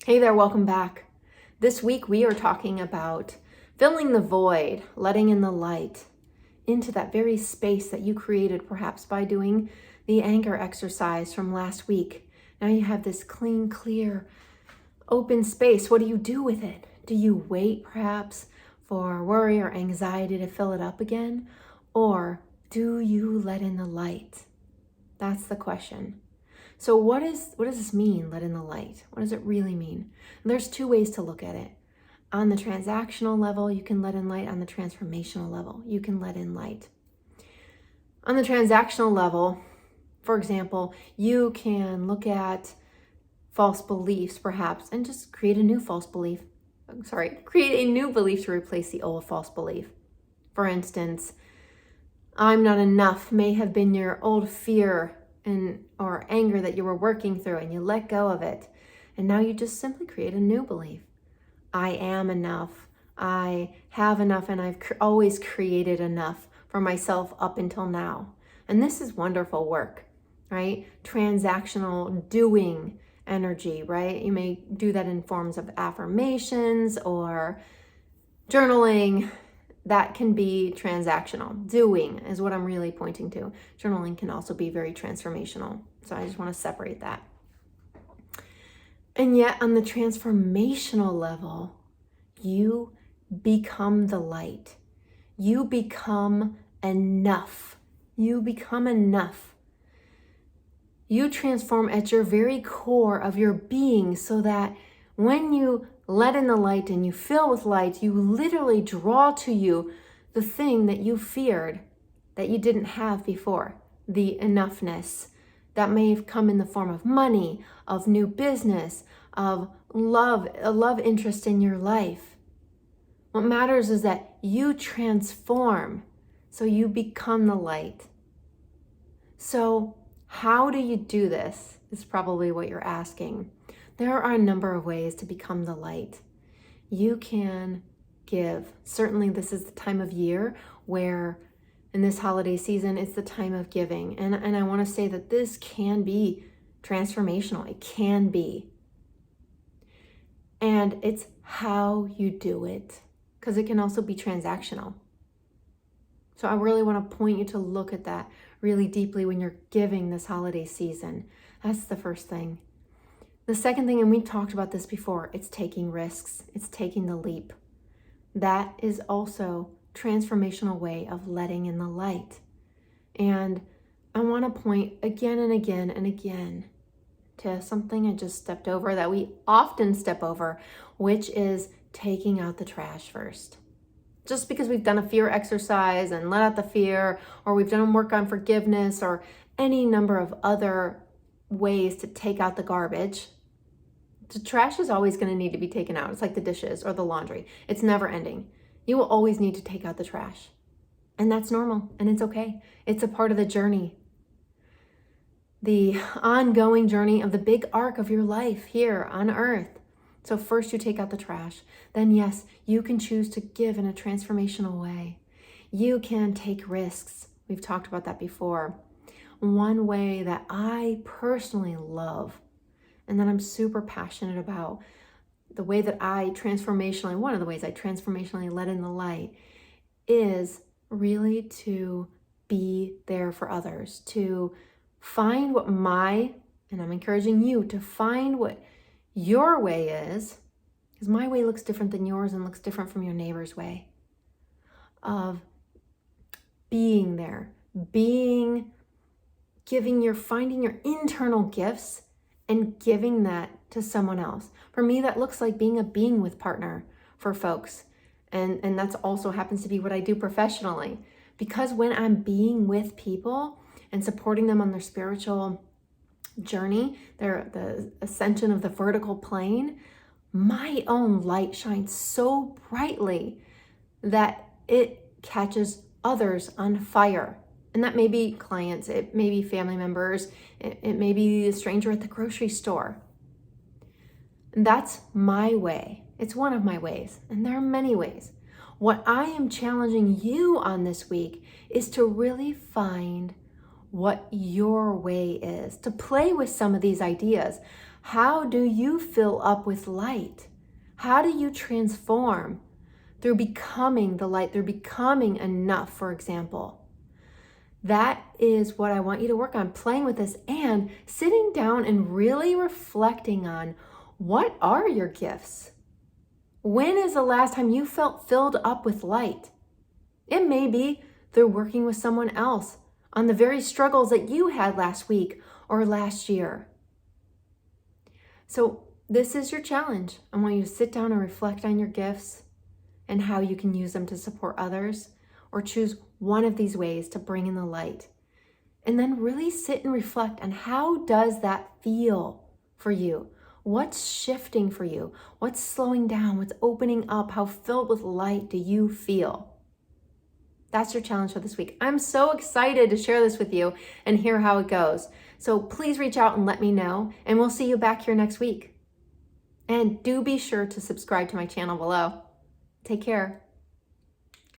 Hey there, welcome back. This week we are talking about filling the void, letting in the light into that very space that you created perhaps by doing the anchor exercise from last week. Now you have this clean, clear, open space. What do you do with it? Do you wait perhaps for worry or anxiety to fill it up again? Or do you let in the light? That's the question. So what does this mean, let in the light? What does it really mean? And there's two ways to look at it. On the transactional level, you can let in light. On the transformational level, you can let in light. On the transactional level, for example, you can look at false beliefs perhaps and just create a new belief to replace the old false belief. For instance, I'm not enough may have been your old fear or anger that you were working through, and you let go of it. And now you just simply create a new belief. I am enough. I have enough, and I've always created enough for myself up until now. And this is wonderful work, right? Transactional doing energy, right? You may do that in forms of affirmations or journaling. That can be transactional. Doing is what I'm really pointing to. Journaling can also be very transformational. So I just want to separate that. And yet on the transformational level, you become the light. You become enough. You become enough. You transform at your very core of your being so that when you let in the light and you fill with light, you literally draw to you the thing that you feared that you didn't have before, the enoughness that may have come in the form of money, of new business, of love, a love interest in your life. What matters is that you transform, so you become the light. So how do you do this is probably what you're asking. There are a number of ways to become the light. You can give. Certainly this is the time of year where in this holiday season, it's the time of giving. And I want to say that this can be transformational. It can be. And it's how you do it, because it can also be transactional. So I really want to point you to look at that really deeply when you're giving this holiday season. That's the first thing. The second thing, and we talked about this before, it's taking risks. It's taking the leap. That is also transformational way of letting in the light. And I want to point again and again and again to something I just stepped over that we often step over, which is taking out the trash first. Just because we've done a fear exercise and let out the fear, or we've done work on forgiveness, or any number of other ways to take out the garbage, the trash is always going to need to be taken out. It's like the dishes or the laundry. It's never ending. You will always need to take out the trash. And that's normal, and it's okay. It's a part of the journey. The ongoing journey of the big arc of your life here on earth. So first you take out the trash. Then yes, you can choose to give in a transformational way. You can take risks. We've talked about that before. One way that I personally love and that I'm super passionate about, the way that one of the ways I transformationally let in the light is really to be there for others, to find and I'm encouraging you to find what your way is, because my way looks different than yours and looks different from your neighbor's way, of being there, finding your internal gifts and giving that to someone else. For me, that looks like being a being with partner for folks. And that's also happens to be what I do professionally. Because when I'm being with people and supporting them on their spiritual journey, the ascension of the vertical plane, my own light shines so brightly that it catches others on fire. And that may be clients, it may be family members, it may be a stranger at the grocery store. And that's my way. It's one of my ways, and there are many ways. What I am challenging you on this week is to really find what your way is, to play with some of these ideas. How do you fill up with light? How do you transform through becoming the light, through becoming enough, for example? That is what I want you to work on, playing with this and sitting down and really reflecting on, what are your gifts? When is the last time you felt filled up with light? It may be through working with someone else on the very struggles that you had last week or last year. So this is your challenge. I want you to sit down and reflect on your gifts and how you can use them to support others, or choose one of these ways to bring in the light. And then really sit and reflect on, how does that feel for you? What's shifting for you? What's slowing down? What's opening up? How filled with light do you feel? That's your challenge for this week. I'm so excited to share this with you and hear how it goes. So please reach out and let me know, and we'll see you back here next week. And do be sure to subscribe to my channel below. Take care.